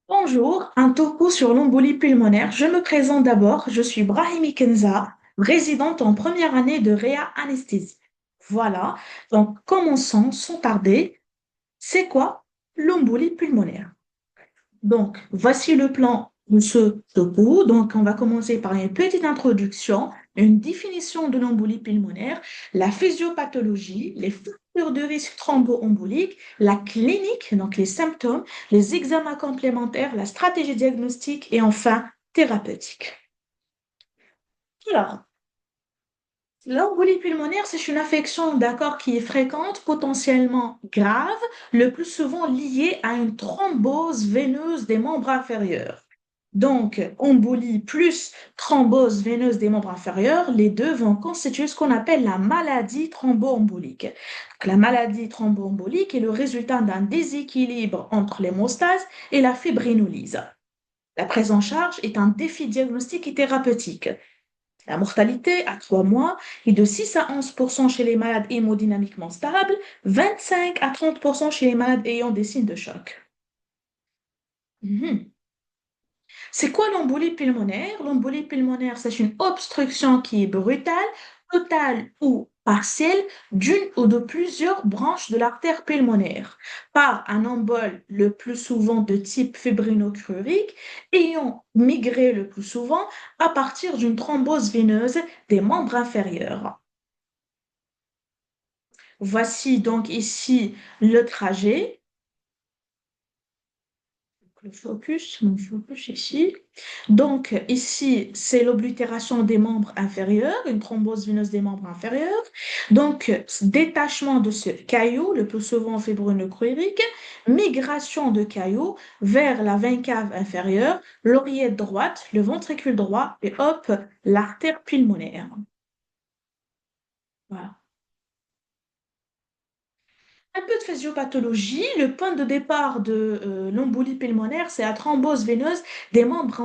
Bonjour, un topo sur l'embolie pulmonaire. Je me présente d'abord, je suis Brahimi Kenza, résidente en première année de Réa Anesthésie. Voilà, donc commençons sans tarder. C'est quoi l'embolie pulmonaire? Donc, voici le plan de ce topo. Donc, on va commencer par une petite introduction, une définition de l'embolie pulmonaire, la physiopathologie, les facteurs de risque thromboembolique, la clinique, donc les symptômes, les examens complémentaires, la stratégie diagnostique et enfin thérapeutique. Alors, l'embolie pulmonaire, c'est une affection, d'accord, qui est fréquente, potentiellement grave, le plus souvent liée à une thrombose veineuse des membres inférieurs. Donc, embolie plus thrombose veineuse des membres inférieurs, les deux vont constituer ce qu'on appelle la maladie thromboembolique. Donc, la maladie thromboembolique est le résultat d'un déséquilibre entre l'hémostase et la fibrinolyse. La prise en charge est un défi diagnostique et thérapeutique. La mortalité à 3 mois est de 6 à 11% chez les malades hémodynamiquement stables, 25 à 30% chez les malades ayant des signes de choc. Mhm. C'est quoi l'embolie pulmonaire? L'embolie pulmonaire, c'est une obstruction qui est brutale, totale ou partielle d'une ou de plusieurs branches de l'artère pulmonaire par un embole le plus souvent de type fibrinochlorique ayant migré le plus souvent à partir d'une thrombose veineuse des membres inférieurs. Voici donc ici le trajet. Mon focus ici. Donc, ici, c'est l'oblitération des membres inférieurs, une thrombose veineuse des membres inférieurs. Donc, détachement de ce caillou, le plus souvent fibrinochlénique, migration de caillou vers la veine cave inférieure, l'oreillette droite, le ventricule droit et hop, l'artère pulmonaire. Voilà. Un peu de physiopathologie. Le point de départ de l'embolie pulmonaire, c'est la thrombose veineuse des membres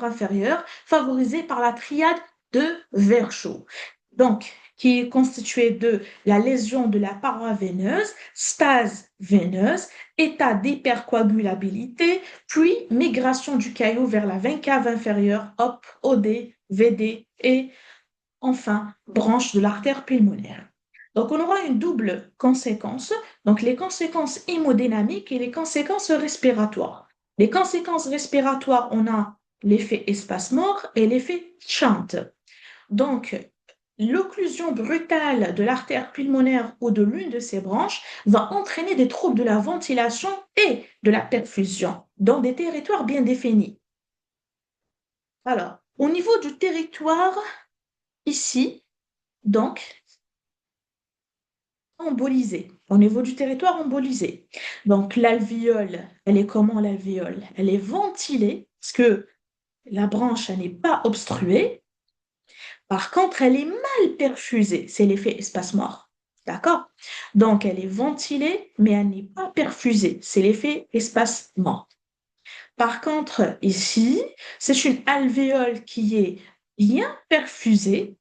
inférieurs, favorisée par la triade de Virchow. Donc, qui est constituée de la lésion de la paroi veineuse, stase veineuse, état d'hypercoagulabilité, puis migration du caillot vers la veine cave inférieure, hop, OD, VD et enfin branche de l'artère pulmonaire. Donc, on aura une double conséquence, donc les conséquences hémodynamiques et les conséquences respiratoires. Les conséquences respiratoires, on a l'effet espace-mort et l'effet shunt. Donc, l'occlusion brutale de l'artère pulmonaire ou de l'une de ses branches va entraîner des troubles de la ventilation et de la perfusion dans des territoires bien définis. Alors, au niveau du territoire, ici, donc, embolisée, au niveau du territoire embolisé. Donc l'alvéole, elle est comment l'alvéole? Elle est ventilée parce que la branche, elle n'est pas obstruée. Par contre, elle est mal perfusée. C'est l'effet espace-mort. D'accord? Donc elle est ventilée, mais elle n'est pas perfusée. C'est l'effet espace-mort. Par contre, ici, c'est une alvéole qui est bien perfusée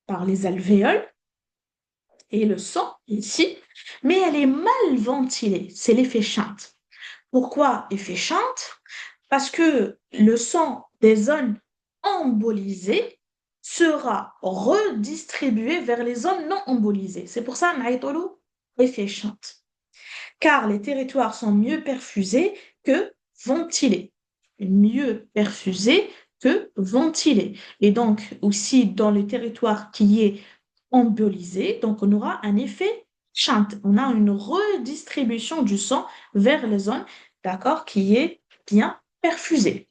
par les alvéoles et le sang ici, mais elle est mal ventilée. C'est l'effet Shunt. Pourquoi effet Shunt? Parce que le sang des zones embolisées sera redistribué vers les zones non embolisées. C'est pour ça, Maïtolo, effet Shunt. Car les territoires sont mieux perfusés que ventilés. Mieux perfusés que ventilés. Et donc, aussi, dans le territoire qui est embolisé, donc on aura un effet shunt. On a une redistribution du sang vers les zones, d'accord, qui est bien perfusée.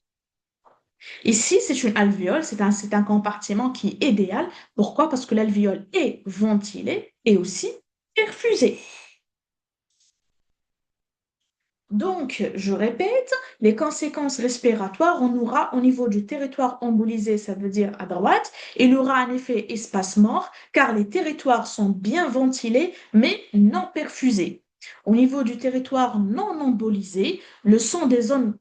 Ici, c'est une alvéole, c'est un compartiment qui est idéal. Pourquoi? Parce que l'alvéole est ventilée et aussi perfusée. Donc, je répète, les conséquences respiratoires, on aura au niveau du territoire embolisé, ça veut dire à droite, il y aura un effet espace-mort car les territoires sont bien ventilés mais non perfusés. Au niveau du territoire non embolisé, le sang des zones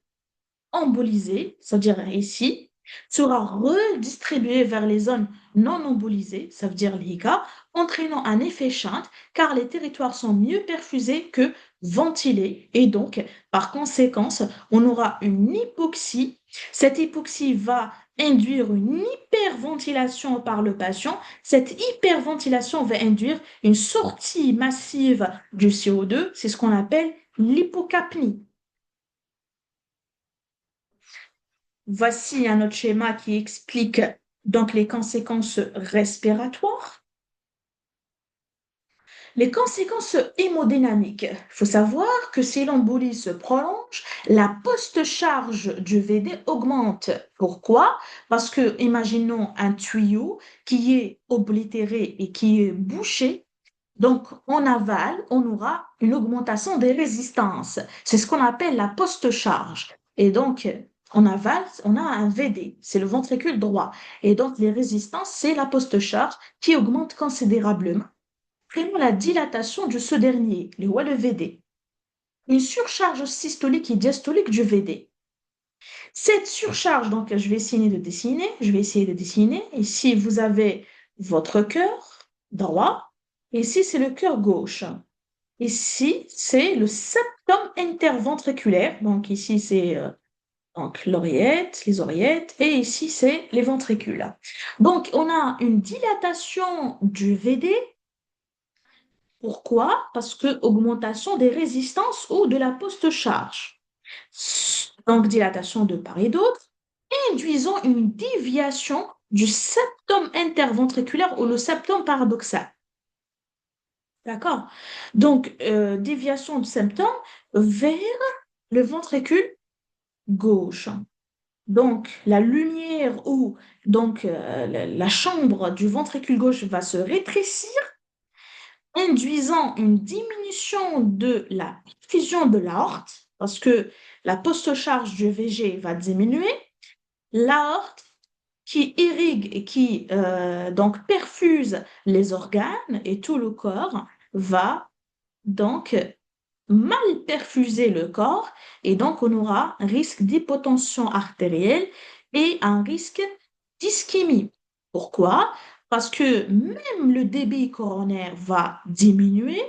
embolisées, c'est-à-dire ici, sera redistribué vers les zones non embolisées, ça veut dire les cas, entraînant un effet shunt car les territoires sont mieux perfusés que ventiler et donc, par conséquence, on aura une hypoxie. Cette hypoxie va induire une hyperventilation par le patient. Cette hyperventilation va induire une sortie massive du CO2. C'est ce qu'on appelle l'hypocapnie. Voici un autre schéma qui explique donc les conséquences respiratoires. Les conséquences hémodynamiques. Il faut savoir que si l'embolie se prolonge, la post-charge du VD augmente. Pourquoi? Parce que, imaginons un tuyau qui est oblitéré et qui est bouché. Donc, en aval, on aura une augmentation des résistances. C'est ce qu'on appelle la post-charge. Et donc, en aval, on a un VD, c'est le ventricule droit. Et donc, les résistances, c'est la post-charge qui augmente considérablement. Prenons la dilatation de ce dernier, le VD. Une surcharge systolique et diastolique du VD. Cette surcharge, donc je vais essayer de dessiner, Ici, vous avez votre cœur droit. Ici, c'est le cœur gauche. Ici, c'est le septum interventriculaire. Donc ici, c'est donc l'oreillette, les oreillettes. Et ici, c'est les ventricules. Donc, on a une dilatation du VD. Pourquoi? Parce que augmentation des résistances ou de la post-charge. Donc, dilatation de part et d'autre, induisant une déviation du septum interventriculaire ou le septum paradoxal. D'accord? Donc, déviation du septum vers le ventricule gauche. Donc, la lumière ou donc la chambre du ventricule gauche va se rétrécir induisant une diminution de la perfusion de l'aorte, parce que la post-charge du VG va diminuer, l'aorte qui irrigue et qui donc perfuse les organes et tout le corps va donc mal perfuser le corps et donc on aura un risque d'hypotension artérielle et un risque d'ischémie. Pourquoi? Parce que même le débit coronaire va diminuer.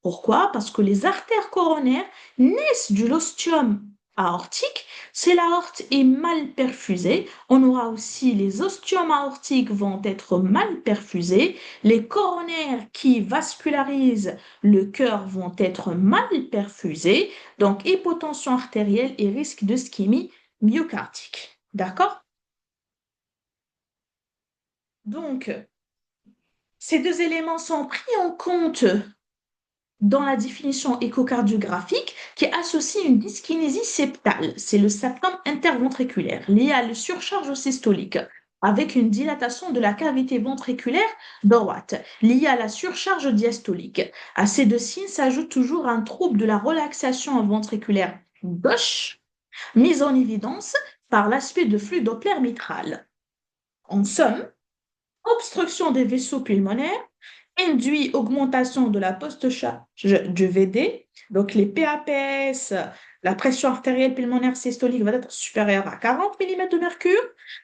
Pourquoi? Parce que les artères coronaires naissent de l'ostium aortique. Si l'aorte est mal perfusée, on aura aussi les ostiomes aortiques vont être mal perfusés. Les coronaires qui vascularisent le cœur vont être mal perfusés. Donc, hypotension artérielle et risque d'ischémie myocardique. D'accord? Donc, ces deux éléments sont pris en compte dans la définition échocardiographique qui associe une dyskinésie septale, c'est le septum interventriculaire, lié à la surcharge systolique, avec une dilatation de la cavité ventriculaire droite, liée à la surcharge diastolique. À ces deux signes s'ajoute toujours un trouble de la relaxation ventriculaire gauche, mise en évidence par l'aspect de flux Doppler mitral. En somme, obstruction des vaisseaux pulmonaires induit augmentation de la post-charge du VD. Donc, les PAPS, la pression artérielle pulmonaire systolique va être supérieure à 40 mm de mercure.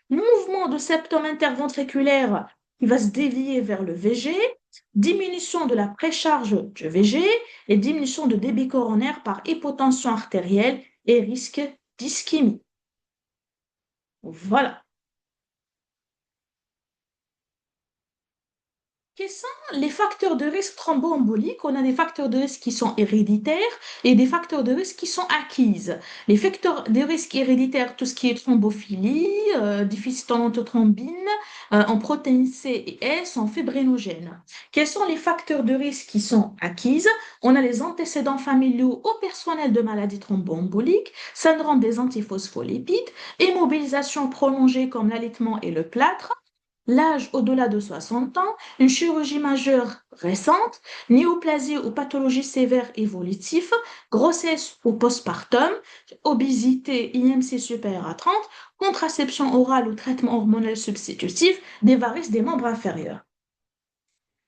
Mouvement de septum interventriculaire qui va se dévier vers le VG. Diminution de la précharge du VG et diminution de débit coronaire par hypotension artérielle et risque d'ischémie. Voilà. Quels sont les facteurs de risque thromboembolique? On a des facteurs de risque qui sont héréditaires et des facteurs de risque qui sont acquises. Les facteurs de risque héréditaires, tout ce qui est thrombophilie, déficit en thrombine, en protéines C et S, en fibrinogène. Quels sont les facteurs de risque qui sont acquises? On a les antécédents familiaux au personnel de maladies thromboemboliques, syndrome des antiphospholipides, immobilisation prolongée comme l'allaitement et le plâtre, l'âge au-delà de 60 ans, une chirurgie majeure récente, néoplasie ou pathologie sévère évolutive, grossesse ou postpartum, obésité IMC supérieur à 30, contraception orale ou traitement hormonal substitutif, des varices des membres inférieurs.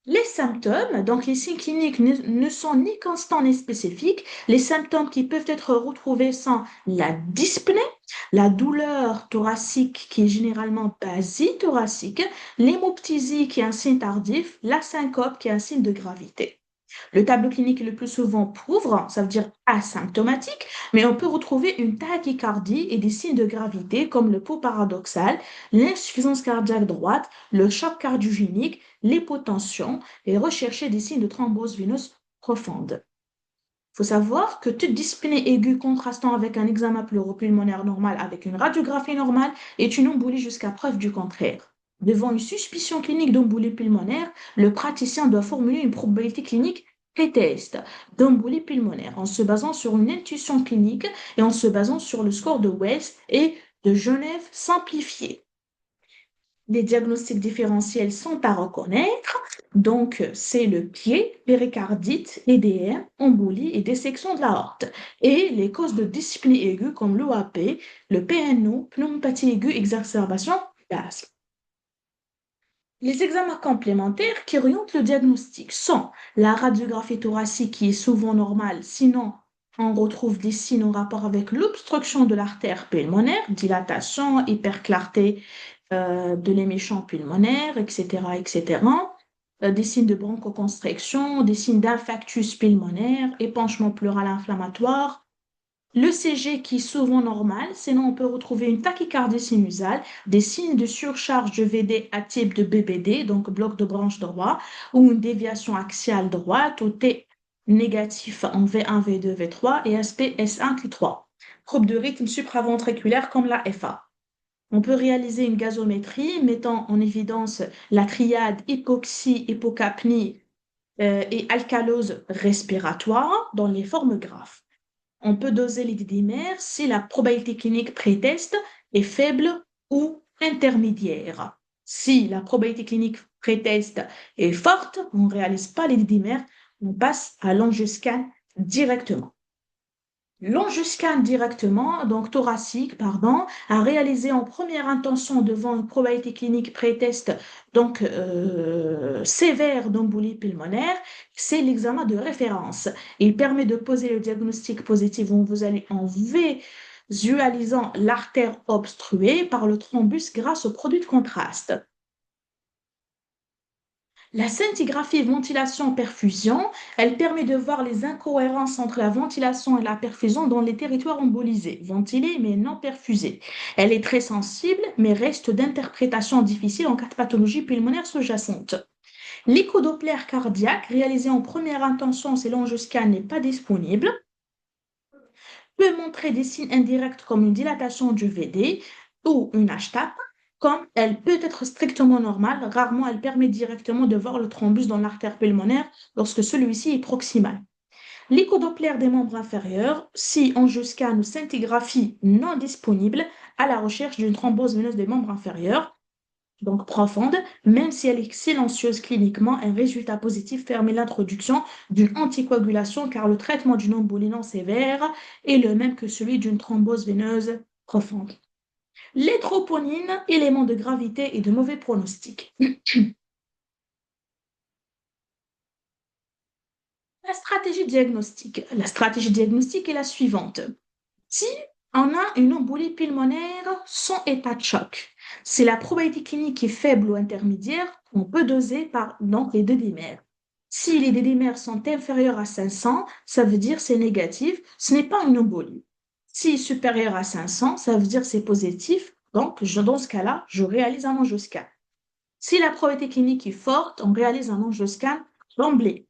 Les symptômes, donc les signes cliniques ne sont ni constants ni spécifiques. Les symptômes qui peuvent être retrouvés sont la dyspnée, la douleur thoracique qui est généralement basithoracique, l'hémoptysie qui est un signe tardif, la syncope qui est un signe de gravité. Le tableau clinique est le plus souvent pauvre, ça veut dire asymptomatique, mais on peut retrouver une tachycardie et des signes de gravité comme le pouls paradoxal, l'insuffisance cardiaque droite, le choc cardiogénique, l'hypotension et rechercher des signes de thrombose veineuse profonde. Il faut savoir que toute dyspnée aiguë contrastant avec un examen pleuropulmonaire normal avec une radiographie normale est une embolie jusqu'à preuve du contraire. Devant une suspicion clinique d'embolie pulmonaire, le praticien doit formuler une probabilité clinique pré-test d'embolie pulmonaire en se basant sur une intuition clinique et en se basant sur le score de Wells et de Genève simplifié. Les diagnostics différentiels sont à reconnaître. Donc, c'est le pied, péricardite, édème, embolie et dissection de l'aorte. Et les causes de dyspnée aiguë comme l'OAP, le PNO, pneumopathie aiguë, exacerbation d'asthme. Les examens complémentaires qui orientent le diagnostic sont la radiographie thoracique qui est souvent normale, sinon on retrouve des signes en rapport avec l'obstruction de l'artère pulmonaire, dilatation, hyperclarté de l'éméchant pulmonaire, etc., etc. Des signes de bronchoconstriction, des signes d'infarctus pulmonaire, épanchement pleural inflammatoire, le CG qui est souvent normal, sinon on peut retrouver une tachycardie sinusale, des signes de surcharge de VD à type de BBD, donc bloc de branche droit, ou une déviation axiale droite, ou T négatif en V1, V2, V3 et aspect S1, Q3. Trouble de rythme supraventriculaire comme la FA. On peut réaliser une gazométrie mettant en évidence la triade hypoxie, hypocapnie et alcalose respiratoire dans les formes graves. On peut doser les didymères si la probabilité clinique pré-test est faible ou intermédiaire. Si la probabilité clinique pré-test est forte, on ne réalise pas les didymères, on passe à l'angioscan directement. L'angioscan directement, donc thoracique, pardon, à réaliser en première intention devant une probabilité clinique pré-test donc sévère d'embolie pulmonaire, c'est l'examen de référence. Il permet de poser le diagnostic positif en visualisant l'artère obstruée par le thrombus grâce au produit de contraste. La scintigraphie ventilation-perfusion, elle permet de voir les incohérences entre la ventilation et la perfusion dans les territoires embolisés, ventilés mais non perfusés. Elle est très sensible mais reste d'interprétation difficile en cas de pathologie pulmonaire sous-jacente. L'échodoppler cardiaque, réalisé en première intention si l'angioscan n'est pas disponible, peut montrer des signes indirects comme une dilatation du VD ou une HTAP, comme elle peut être strictement normale, rarement elle permet directement de voir le thrombus dans l'artère pulmonaire lorsque celui-ci est proximal. L'échodoppler des membres inférieurs, si angioscan ou scintigraphie non disponible, à la recherche d'une thrombose veineuse des membres inférieurs, donc profonde, même si elle est silencieuse cliniquement, un résultat positif permet l'introduction d'une anticoagulation car le traitement d'une embolie non sévère est le même que celui d'une thrombose veineuse profonde. Les troponines, éléments de gravité et de mauvais pronostic. La stratégie diagnostique. La stratégie diagnostique est la suivante. Si on a une embolie pulmonaire sans état de choc, si la probabilité clinique est faible ou intermédiaire, on peut doser par donc, les deux dimères. Si les dédimères sont inférieurs à 500, ça veut dire c'est négatif, ce n'est pas une embolie. Si supérieur à 500, ça veut dire c'est positif, donc dans ce cas-là, je réalise un angioscan. Si la probabilité clinique est forte, on réalise un angioscan d'emblée.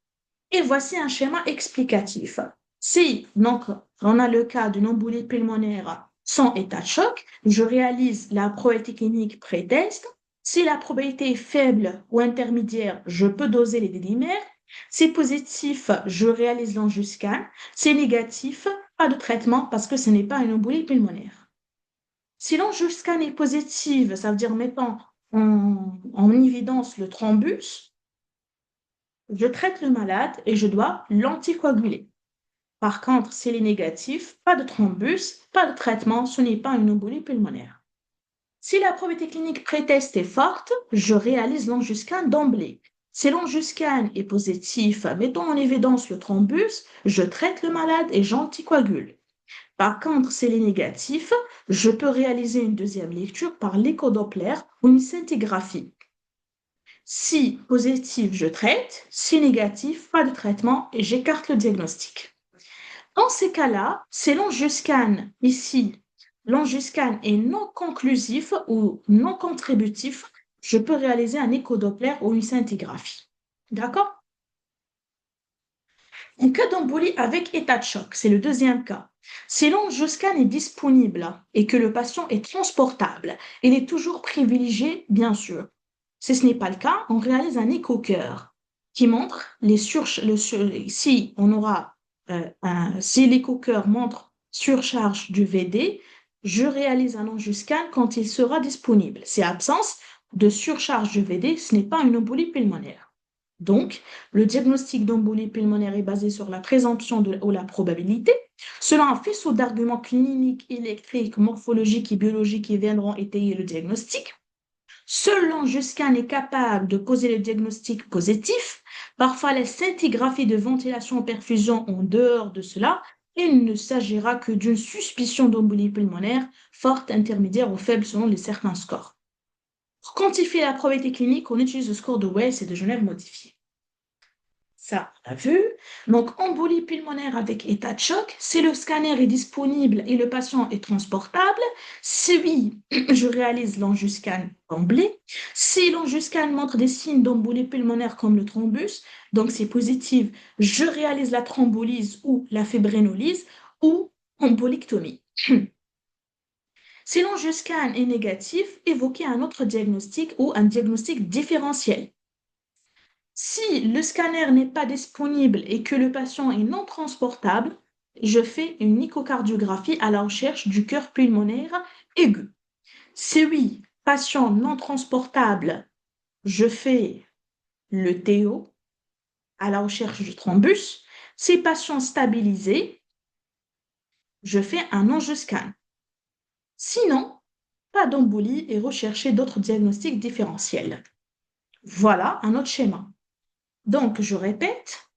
Et voici un schéma explicatif. Si donc on a le cas d'une embolie pulmonaire sans état de choc, je réalise la probabilité clinique pré-test. Si la probabilité est faible ou intermédiaire, je peux doser les dédimères. Si positif, je réalise l'angioscan. Si négatif, pas de traitement parce que ce n'est pas une embolie pulmonaire. Si l'angioscan est positive, ça veut dire mettons en évidence le thrombus, je traite le malade et je dois l'anticoaguler. Par contre, s'il est négatif, pas de thrombus, pas de traitement, ce n'est pas une embolie pulmonaire. Si la probabilité clinique pré-test est forte, je réalise l'angioscan d'emblée. Si l'angioscan est positif, mettons en évidence le thrombus, je traite le malade et j'anticoagule. Par contre, s'il est négatif, je peux réaliser une deuxième lecture par l'échodoppler ou une scintigraphie. Si positif, je traite. Si négatif, pas de traitement et j'écarte le diagnostic. Dans ces cas-là, c'est l'angioscan ici. L'angioscan est non conclusif ou non contributif. Je peux réaliser un échodoppler ou une scintigraphie. D'accord? En cas d'embolie avec état de choc, c'est le deuxième cas. Si l'angioscan est disponible et que le patient est transportable, il est toujours privilégié, bien sûr. Si ce n'est pas le cas, on réalise un écho-cœur qui montre si on aura si l'écho-cœur montre surcharge du VD, je réalise un angioscan quand il sera disponible. Si absence de surcharge du VD, ce n'est pas une embolie pulmonaire. Donc, le diagnostic d'embolie pulmonaire est basé sur la présomption ou la probabilité, selon un faisceau d'arguments cliniques, électriques, morphologiques et biologiques qui viendront étayer le diagnostic. Seul l'angioscan est capable de poser le diagnostic positif. Parfois, les scintigraphies de ventilation-perfusion en dehors de cela, il ne s'agira que d'une suspicion d'embolie pulmonaire forte, intermédiaire ou faible selon les certains scores. Pour quantifier la probabilité clinique, on utilise le score de Wells et de Genève modifié. Ça, on a vu. Donc, embolie pulmonaire avec état de choc, si le scanner est disponible et le patient est transportable, si oui, je réalise l'angioscan d'emblée. Si l'angioscan montre des signes d'embolie pulmonaire comme le thrombus, donc c'est positif, je réalise la thrombolyse ou la fibrinolyse ou embolictomie. Si l'angioscan est négatif, évoquez un autre diagnostic ou un diagnostic différentiel. Si le scanner n'est pas disponible et que le patient est non transportable, je fais une échocardiographie à la recherche du cœur pulmonaire aigu. Si oui, patient non transportable, je fais le TO à la recherche du thrombus. Si patient stabilisé, je fais un angioscan. Sinon, pas d'embolie et rechercher d'autres diagnostics différentiels. Voilà un autre schéma. Donc, je répète.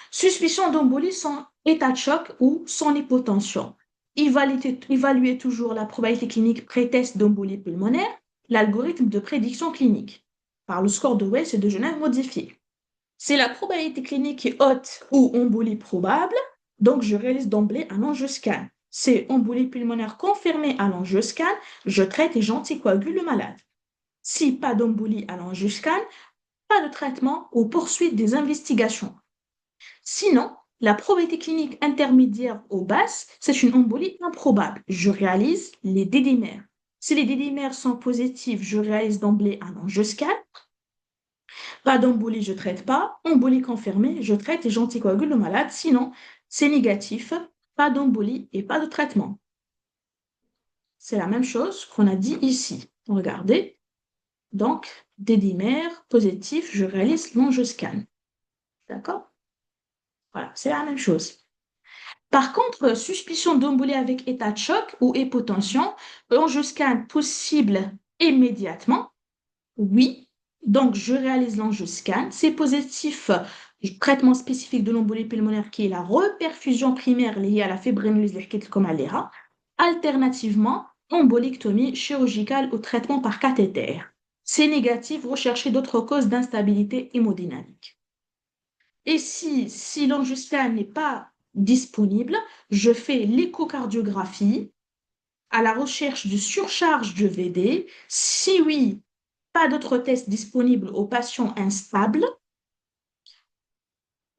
Suspicion d'embolie sans état de choc ou sans hypotension. Évaluer toujours la probabilité clinique pré-test d'embolie pulmonaire, l'algorithme de prédiction clinique, par le score de Wells et de Genève modifié. Si la probabilité clinique est haute ou embolie probable, donc je réalise d'emblée un angioscan. C'est embolie pulmonaire confirmée à l'angioscan, je traite et j'anticoagule le malade. Si pas d'embolie à l'angioscan, pas de traitement ou poursuite des investigations. Sinon, la probabilité clinique intermédiaire ou basse, c'est une embolie improbable. Je réalise les dédimères. Si les dédimères sont positifs, je réalise d'emblée un angioscan. Pas d'embolie, je ne traite pas. Embolie confirmée, je traite et j'anticoagule le malade. Sinon, c'est négatif, pas d'embolie et pas de traitement. C'est la même chose qu'on a dit ici. Regardez. Donc, dédimère positif, je réalise l'angioscan. D'accord? Voilà, c'est la même chose. Par contre, suspicion d'embolie avec état de choc ou hypotension, l'angioscan possible immédiatement. Oui, donc je réalise l'angioscan. C'est positif, traitement spécifique de l'embolie pulmonaire qui est la reperfusion primaire liée à la fibrinolyse comme aléra. Alternativement, embolictomie chirurgicale ou traitement par cathéter. C'est négatif, rechercher d'autres causes d'instabilité hémodynamique. Et si l'angioscan n'est pas disponible, je fais l'échocardiographie à la recherche de surcharge de VD. Si oui, pas d'autres tests disponibles aux patients instables,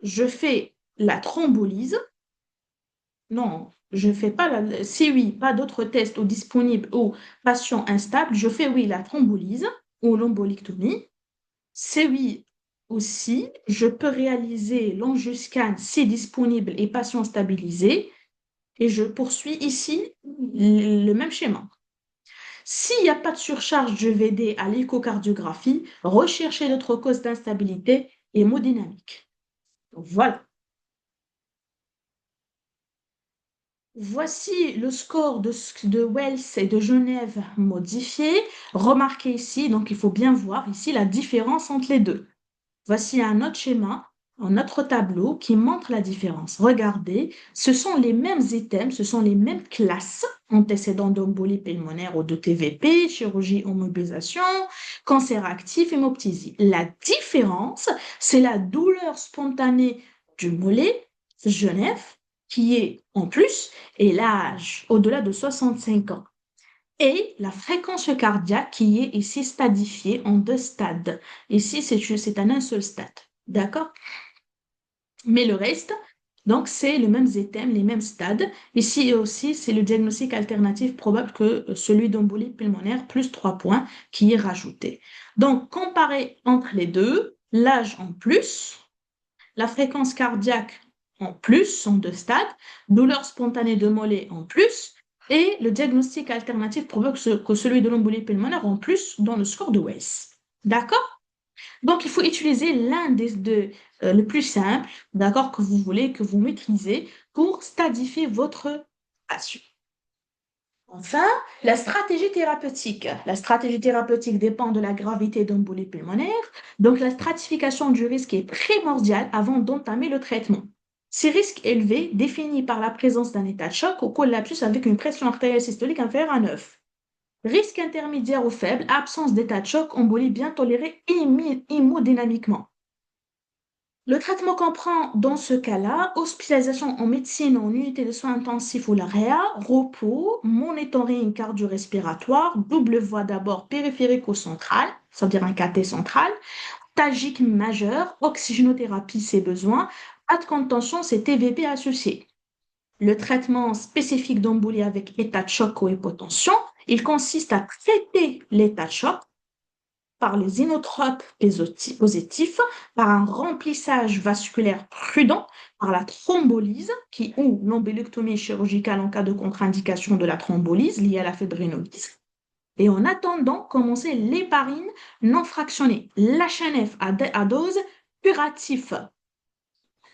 je fais la thrombolyse. Non, je fais pas la... Si oui, pas d'autres tests ou disponibles aux patients instables, je fais oui la thrombolyse ou l'embolictomie. C'est oui aussi, je peux réaliser l'angioscan si disponible et patient stabilisé et je poursuis ici le même schéma. S'il n'y a pas de surcharge de VD à l'échocardiographie, recherchez d'autres causes d'instabilité hémodynamique. Donc, voilà. Voici le score de Wells et de Genève modifié. Remarquez ici, donc il faut bien voir ici la différence entre les deux. Voici un autre schéma notre tableau qui montre la différence. Regardez, ce sont les mêmes items, ce sont les mêmes classes, antécédents d'embolie pulmonaire ou de TVP, chirurgie ou mobilisation, cancer actif, hémoptysie. La différence, c'est la douleur spontanée du mollet, Genève, qui est en plus, et l'âge au-delà de 65 ans. Et la fréquence cardiaque qui est ici stadifiée en deux stades. Ici, c'est un seul stade. D'accord? Mais le reste, donc, c'est le même item, les mêmes stades. Ici aussi, c'est le diagnostic alternatif probable que celui d'embolie pulmonaire, plus 3 points, qui est rajouté. Donc, comparer entre les deux, l'âge en plus, la fréquence cardiaque en plus, en deux stades, douleur spontanée de mollet en plus, et le diagnostic alternatif probable que celui de l'embolie pulmonaire en plus dans le score de Weiss. D'accord? Donc, il faut utiliser l'un des deux, le plus simple, d'accord, que vous voulez, que vous maîtrisez, pour stadifier votre patient. Enfin, la stratégie thérapeutique. La stratégie thérapeutique dépend de la gravité d'embolie pulmonaire. Donc, la stratification du risque est primordiale avant d'entamer le traitement. Ces risques élevés, définis par la présence d'un état de choc ou collapsus avec une pression artérielle systolique inférieure à 9. Risque intermédiaire ou faible, absence d'état de choc, embolie bien tolérée hémodynamiquement. Le traitement comprend, dans ce cas-là, hospitalisation en médecine en unité de soins intensifs ou l'AREA, repos, monitoring cardio-respiratoire, double voie d'abord périphérique ou centrale, c'est-à-dire un cathé central, tagique majeur, oxygénothérapie si besoin, pas de contention, c'est TVP associé. Le traitement spécifique d'embolie avec état de choc ou hypotension, il consiste à traiter l'état de choc par les inotropes positifs, par un remplissage vasculaire prudent, par la thrombolyse ou l'embolectomie chirurgicale en cas de contre-indication de la thrombolyse liée à la fibrinolyse. Et en attendant, commencer l'héparine non fractionnée, l'HNF à dose curative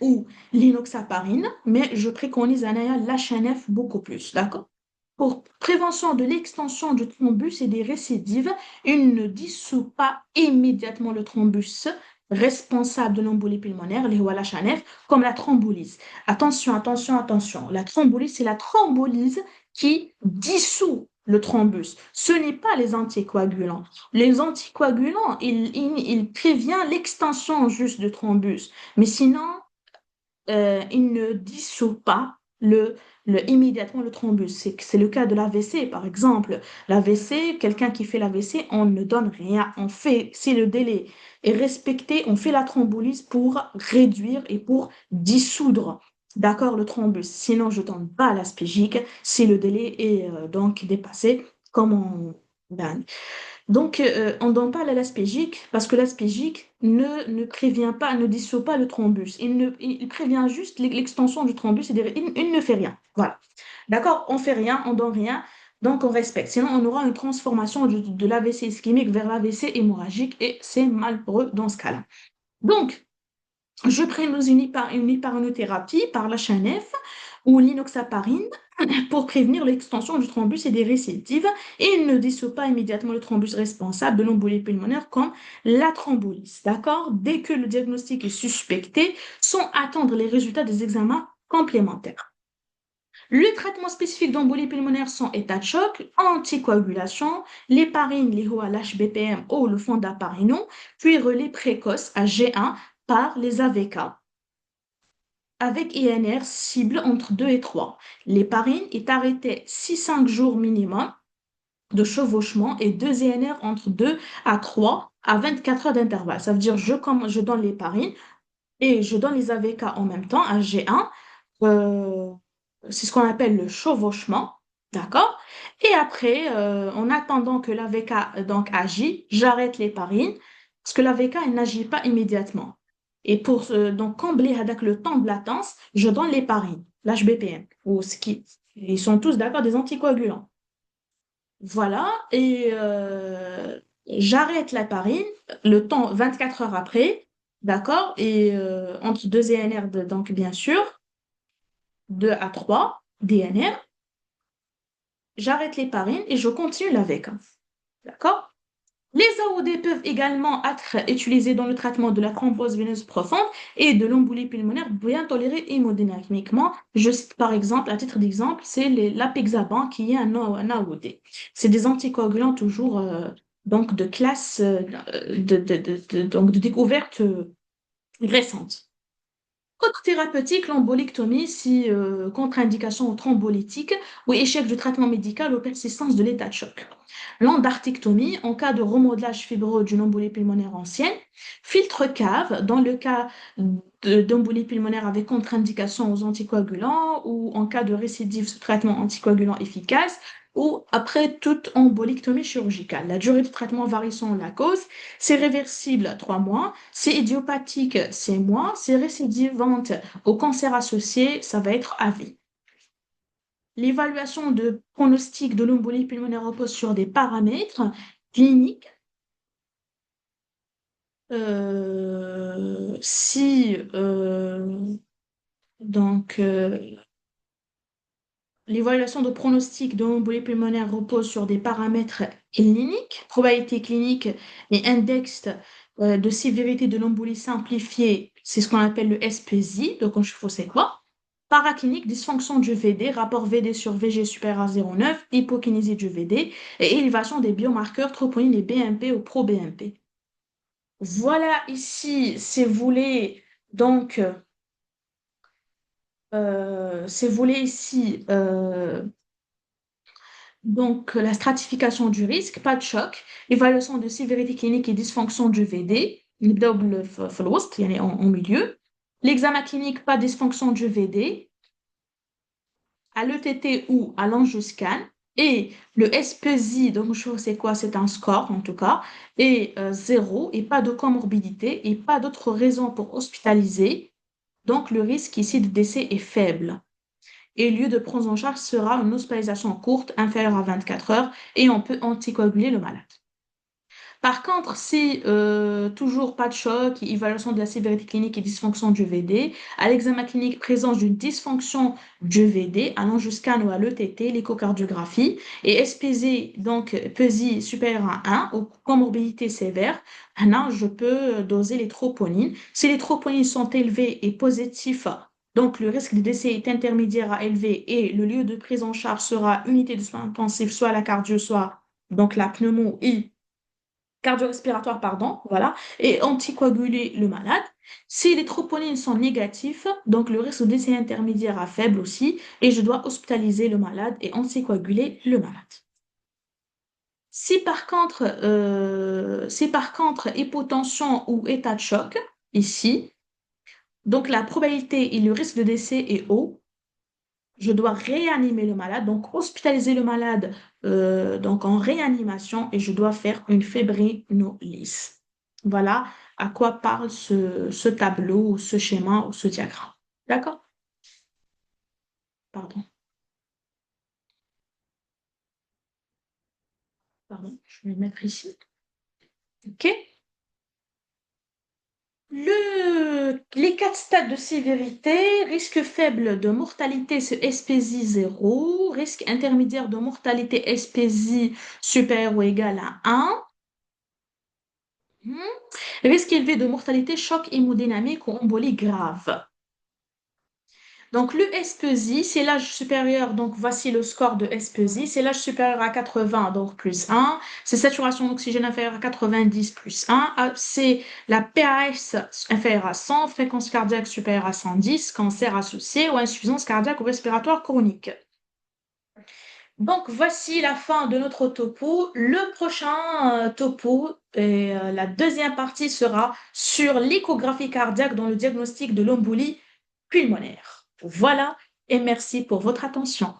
ou l'inoxaparine, mais je préconise un l'HNF beaucoup plus, d'accord? Pour prévention de l'extension du thrombus et des récidives, il ne dissout pas immédiatement le thrombus responsable de l'embolie pulmonaire, les HNF, comme la thrombolyse. Attention, attention, attention. La thrombolyse, c'est la thrombolyse qui dissout le thrombus. Ce n'est pas les anticoagulants. Les anticoagulants, ils préviennent l'extension juste du thrombus. Mais sinon, il ne dissout pas immédiatement le thrombus. C'est le cas de l'AVC, par exemple. L'AVC, quelqu'un qui fait l'AVC, on ne donne rien. On fait, si le délai est respecté, on fait la thrombolyse pour réduire et pour dissoudre, d'accord, le thrombus. Sinon, je ne donne pas l'aspégique si le délai est donc dépassé, comme ben, donc, on ne donne pas l'aspégique parce que l'aspégique ne prévient pas, ne dissout pas le thrombus. Il prévient juste l'extension du thrombus, c'est-à-dire il ne fait rien. Voilà. D'accord? On fait rien, on donne rien, donc on respecte. Sinon, on aura une transformation de l'AVC ischémique vers l'AVC hémorragique et c'est malheureux dans ce cas-là. Donc, je prénose une hyperinothérapie par la HNF ou l'inoxaparine pour prévenir l'extension du thrombus et des récidives et il ne dissout pas immédiatement le thrombus responsable de l'embolie pulmonaire comme la thrombolyse. D'accord? Dès que le diagnostic est suspecté, sans attendre les résultats des examens complémentaires. Le traitement spécifique d'embolie pulmonaire sont état de choc, anticoagulation, l'héparine, l'HBPM ou le fondaparinol, puis relais précoce à G1 par les AVK avec INR cible entre 2 et 3. L'héparine est arrêtée 6-5 jours minimum de chevauchement et 2 INR entre 2 à 3 à 24 heures d'intervalle. Ça veut dire je donne l'héparine et je donne les AVK en même temps à G1. Euh, c'est ce qu'on appelle le chevauchement. D'accord? Et après, en attendant que l'AVK donc agit, j'arrête l'héparine parce que l'AVK elle n'agit pas immédiatement. Et pour donc combler avec le temps de latence, je donne l'héparine, l'HBPM, ou ce qui, ils sont tous d'accord des anticoagulants. Voilà, et j'arrête l'héparine, le temps 24 heures après, d'accord, et entre 2 ENR, donc bien sûr, 2 à 3 DNR, j'arrête l'héparine et je continue l'AVEC. D'accord? Les AOD peuvent également être utilisés dans le traitement de la thrombose veineuse profonde et de l'embolie pulmonaire bien tolérée hémodynamiquement. Je cite par exemple, à titre d'exemple, c'est l'apixaban qui est un AOD. C'est des anticoagulants toujours donc de classe donc de découverte récente. Autre thérapeutique, l'embolectomie, si contre-indication thrombolytique ou échec du traitement médical ou persistance de l'état de choc. L'endartectomie, en cas de remodelage fibreux d'une embolie pulmonaire ancienne. Filtre cave, dans le cas d'embolie pulmonaire avec contre-indication aux anticoagulants ou en cas de récidive sous traitement anticoagulant efficace ou après toute embolectomie chirurgicale. La durée de traitement varie selon la cause. C'est réversible 3 mois, c'est idiopathique 6 mois, c'est récidivante au cancer associé, ça va être à vie. L'évaluation de pronostic de l'embolie pulmonaire repose sur des paramètres cliniques. Si donc l'évaluation de pronostic de l'embolie pulmonaire repose sur des paramètres cliniques, probabilité clinique et index de sévérité de l'embolie simplifiée, c'est ce qu'on appelle le SPSI, donc je sais c'est quoi. Paraclinique, dysfonction du VD, rapport VD sur VG supérieur à 0,9, hypokinésie du VD et élévation des biomarqueurs troponine et BMP ou pro-BMP. Voilà ici, si vous voulez, donc, si vous voulez ici, donc, la stratification du risque, pas de choc, évaluation de sévérité clinique et dysfonction du VD, نبداو في الوسط يعني en milieu. L'examen clinique, pas de dysfonction du VD, à l'ETT ou à l'angioscan. Et le SPSI, donc je sais quoi, c'est un score en tout cas, et 0, et pas de comorbidité, et pas d'autres raisons pour hospitaliser. Donc le risque ici de décès est faible. Et le lieu de prise en charge sera une hospitalisation courte, inférieure à 24 heures, et on peut anticoaguler le malade. Par contre, si toujours pas de choc, évaluation de la sévérité clinique et dysfonction du VD, à l'examen clinique, présence d'une dysfonction du VD, à l'angioscan ou à l'ETT, l'échocardiographie, et SPZ, donc PESI supérieur à 1, ou comorbidité sévère, là, je peux doser les troponines. Si les troponines sont élevées et positifs, donc le risque de décès est intermédiaire à élevé et le lieu de prise en charge sera unité de soins intensifs, soit la cardio, soit donc la pneumo et cardio-respiratoire, pardon, voilà, et anticoaguler le malade. Si les troponines sont négatifs, donc le risque de décès intermédiaire à faible aussi, et je dois hospitaliser le malade et anticoaguler le malade. Si par contre hypotension ou état de choc, ici, donc la probabilité et le risque de décès est haut, je dois réanimer le malade, donc hospitaliser le malade donc en réanimation et je dois faire une fibrinolyse. Voilà à quoi parle ce tableau, ou ce schéma ou ce diagramme. D'accord? Pardon, pardon, je vais le mettre ici. OK? Les 4 stades de sévérité, risque faible de mortalité, c'est SPSI 0, risque intermédiaire de mortalité SPSI supérieur ou égal à 1. Risque élevé de mortalité, choc hémodynamique ou embolie grave. Donc, le SPSI, c'est l'âge supérieur, donc voici le score de SPSI, c'est l'âge supérieur à 80, donc plus 1, c'est saturation d'oxygène inférieure à 90, plus 1, c'est la PAS inférieure à 100, fréquence cardiaque supérieure à 110, cancer associé ou insuffisance cardiaque ou respiratoire chronique. Donc, voici la fin de notre topo. Le prochain topo et la deuxième partie sera sur l'échographie cardiaque dans le diagnostic de l'embolie pulmonaire. Voilà et merci pour votre attention.